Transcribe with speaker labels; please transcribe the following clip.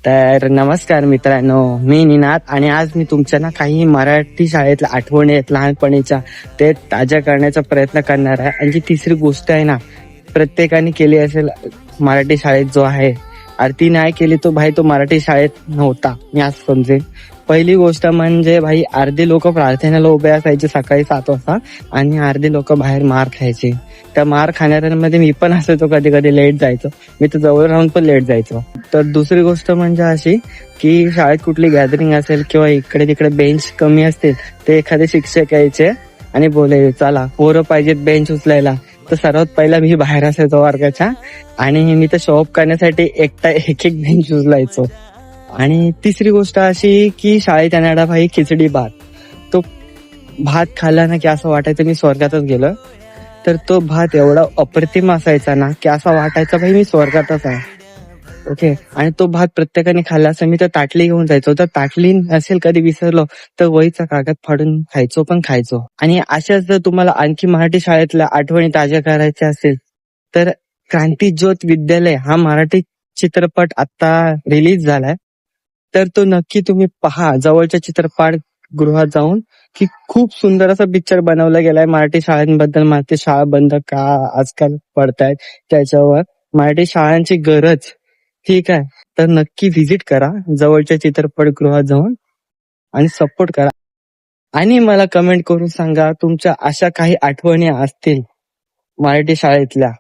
Speaker 1: तर नमस्कार मित्रांनो, मी निनाद आणि आज मी तुमच्या ना काही मराठी शाळेतल्या आठवणी आहेत लहानपणीच्या, ते ताज्या करण्याचा प्रयत्न करणार आहे. आणि जी तिसरी गोष्ट आहे ना, प्रत्येकाने केली असेल मराठी शाळेत जो आहे, आरती नाही केली तो भाई तो मराठी शाळेत नव्हता, मी आज समजेन. पहिली गोष्ट म्हणजे भाई, अर्धे लोक प्रार्थनेला उभे असायचे सकाळी 7 वाजता आणि अर्धे लोक बाहेर मार खायचे. त्या मार खाणाऱ्यांमध्ये मी पण असायचो, कधी कधी लेट जायचो. मी तर जवळ राहून पण लेट जायचो. तर दुसरी गोष्ट म्हणजे अशी की शाळेत कुठली गॅदरिंग असेल किंवा इकडे तिकडे बेंच कमी असतील, ते एखादे शिक्षक यायचे आणि बोलायचे चला पोरं पाहिजेत बेंच उचलायला. तर सर्वात पहिला मी बाहेर असायचो वर्गाच्या आणि मी तर शॉप करण्यासाठी एकटा एक एक बेंच उचलायचो. आणि तिसरी गोष्ट अशी की शाळेत येणारा भाई खिचडी भात, तो भात खाल्ला ना की असं वाटायचं मी स्वर्गातच गेलो. तर तो भात एवढा अप्रतिम असायचा ना की असं वाटायचं भाई मी स्वर्गातच आहे. ओके. आणि तो भात प्रत्येकाने खाल्ला असं मी तर ताटली घेऊन जायचो. तर ताटली नसेल कधी विसरलो तर वहीचा कागद फाडून खायचो. आणि अशाच जर तुम्हाला आणखी मराठी शाळेतल्या आठवणी ताज्या करायच्या असेल तर क्रांती ज्योत विद्यालय हा मराठी चित्रपट आता रिलीज झालाय. तर तो नक्की तुम्ही पहा जवळच्या चित्रपट गृहात जाऊन, की खूप सुंदर असा पिक्चर बनवला गेलाय मराठी शाळांबद्दल. मराठी शाळा बंद का आजकाल पडतायत त्याच्यावर, मराठी शाळांची गरज. ठीक आहे, तर नक्की व्हिजिट करा जवळच्या चित्रपटगृहात जाऊन आणि सपोर्ट करा. आणि मला कमेंट करून सांगा तुमच्या अशा काही आठवणी असतील मराठी शाळेतल्या,